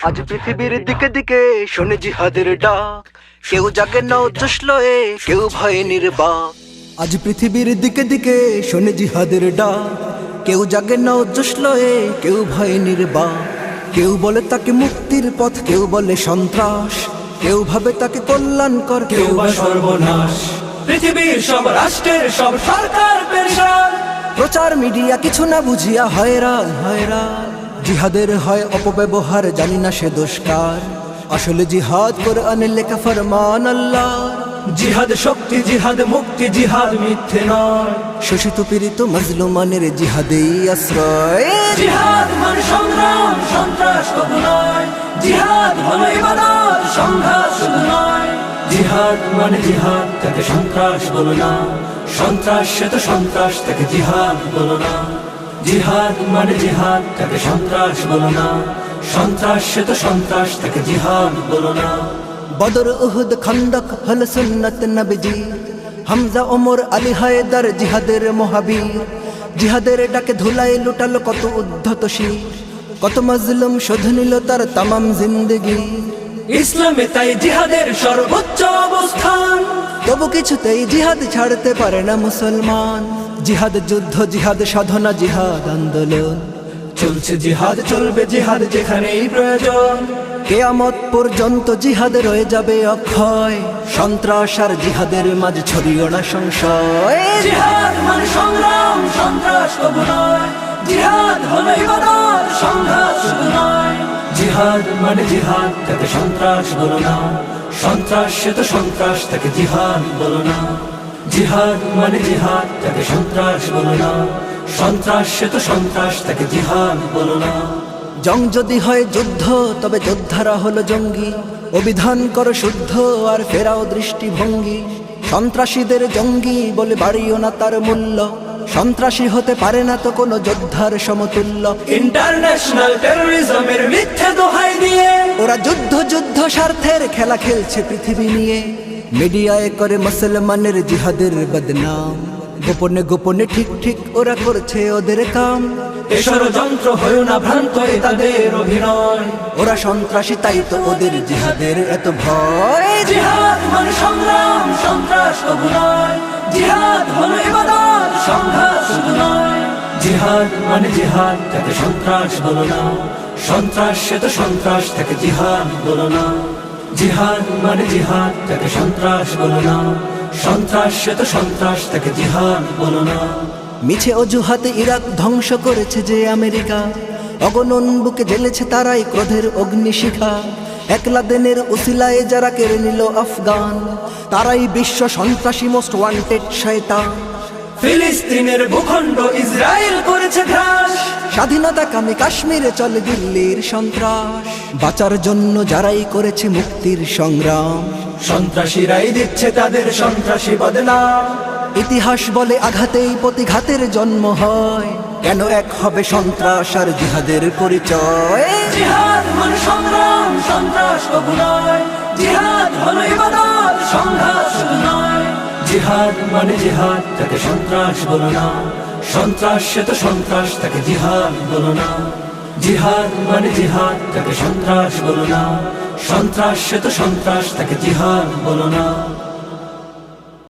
আজ পৃথিবীর দিকে দিকে শোনে জিহাদের ডাক, কেউ জাগে না জোশ লয়ে, কেউ ভয়ে নির্বাক। আজ পৃথিবীর দিকে দিকে শোনে জিহাদের ডাক, কেউ জাগে না জোশ লয়ে, কেউ ভয়ে নির্বাক। কেউ বলে তাকে মুক্তির পথ, কেউ বলে সন্ত্রাস, কেউ ভাবে তাকে কল্যাণকর, কেউ বা সর্বনাশ। পৃথিবীর সব রাষ্ট্রের সব সরকার পেরেশান, প্রচার মিডিয়া কিছু না বুঝিয়া হয়রান হয়রান। জিহাদের হয় অপব্যবহার, জানি না সে দোষকার, আসলে জিহাদ কোরআনে লেখা ফরমান আল্লাহর। জিহাদ শক্তি, জিহাদ মুক্তি, জিহাদ মিথ্যে নয়। শোষিত পীড়িত মাজলুমানের জিহাদেই আশ্রয়। জিহাদ মানে সংগ্রাম, সন্ত্রাস কবু নয়। জিহাদ হলো ইবাদত, সংঘাত শুধু নয়। জিহাদ মানে জিহাদ, তাকে সন্ত্রাস বলো না। সন্ত্রাস সে তো সন্ত্রাস, তাকে জিহাদ বলো না। জিহাদ মানে জিহাদ, তাকে সন্ত্রাস বলো না। সন্ত্রাস সে তো সন্ত্রাস, তাকে জিহাদ বলো না। বদর উহুদ খন্দক হল সুন্নত নবীজি, হামজা ওমর আলী হায়দার জিহাদের মহাবীর। জিহাদের ডাকে ধুলায় লুটালো কত উদ্ধত শির, কত মাজলুম শোধ নিল তার তামাম জিন্দেগি। ইসলামে তাই জিহাদের সর্বোচ্চ অবস্থান, তবু কিছুতেই জিহাদ ছাড়তে পারে না মুসলমান। জিহাদ যুদ্ধ, জিহাদ সাধনা, জিহাদ আন্দোলন, চলছে জিহাদ, চলবে জিহাদ যেখানেই প্রয়োজন। কেয়ামত পর্যন্ত জিহাদ রয়ে যাবে অক্ষয়, সন্ত্রাস আর জিহাদের মাঝে ছড়িও না সংশয়। জিহাদ মানে সংগ্রাম, সন্ত্রাস কবু নয়। জিহাদ হলো ইবাদত, সংঘাত শুধু নয়। জিহাদ মানে জিহাদ, তাকে সন্ত্রাস বলো না। সন্ত্রাস সে তো সন্ত্রাস, তাকে জিহাদ বলো না। জিহাদ মানে জিহাদ, তাকে সন্ত্রাস বলো না। সন্ত্রাস সে তো সন্ত্রাস, তাকে জিহাদ বলো না। জং যদি হয় যুদ্ধ, তবে যোদ্ধারা হলো জঙ্গি। অভিধান করো শুদ্ধ আর ফেরাও দৃষ্টিভঙ্গি। সন্ত্রাসীদের জঙ্গি বলে বাড়িও না তার মূল্য, সন্ত্রাসী হতে পারে না তো কোনো যোদ্ধার সমতুল্য। ইন্টারন্যাশনাল টেরোরিজমের মিথ্যে দোহাই দিয়ে ওরা যুদ্ধ যুদ্ধ স্বার্থের খেলা খেলছে পৃথিবী নিয়ে। মিডিয়ায় করে মুসলমানের জিহাদের বদনাম, গোপনে গোপনে ঠিক ঠিক ওরা করছে ওদের কাম। এ ষড়যন্ত্র হয়েও না ভ্রান্ত, এ তাদের অভিনয়। ওরা সন্ত্রাসী, তাই তো ওদের জিহাদের এত ভয়। জিহাদ মানে সংগ্রাম, সন্ত্রাস কবু নয়। জিহাদ হলো ইবাদত, সংঘাত শুধু নয়। জিহাদ মানে জিহাদ, তাকে সন্ত্রাস বলো না। সন্ত্রাস সে তো সন্ত্রাস, তাকে জিহাদ বলো না। জিহাদ মানে জিহাদ, তাকে সন্ত্রাস বলো না। সন্ত্রাস সে তো সন্ত্রাস, তাকে জিহাদ বলো না। মিছে অজুহাতে ইরাক ধ্বংস করেছে যে আমেরিকা, অগণন বুকে জ্বেলেছে তারাই ক্রোধের অগ্নিশিখা। একলাদেনের উসিলায় যারা কেড়ে নিল আফগান, তারাই বিশ্ব সন্ত্রাসী মোস্ট ওয়ান্টেড শয়তান। ফিলিস্তিনের ভূখণ্ড ইসরায়েল করেছে গ্রাস, স্বাধীনতা কামী কাশ্মীরে চলে দিল্লির সন্ত্রাস। বাঁচার জন্য যারাই করেছে মুক্তির সংগ্রাম, সন্ত্রাসীরাই দিচ্ছে তাদের সন্ত্রাসী বদনাম। ইতিহাস বলে আঘাতেই প্রতিঘাতের জন্ম হয়, কেন এক হবে সন্ত্রাস আর জিহাদের পরিচয়। জিহাদ মানে সংগ্রাম, সন্ত্রাস কবু নয়। জিহাদ হলো ইবাদত, সংঘাত শুধু নয়। জিহাদ মানে জিহাদ, তাকে সন্ত্রাস বলো না। সন্ত্রাস সে তো সন্ত্রাস, তাকে জিহাদ বলো না। জিহাদ মানে জিহাদ, তাকে সন্ত্রাস বলো না। সন্ত্রাস সে তো সন্ত্রাস, তাকে জিহাদ বলো না।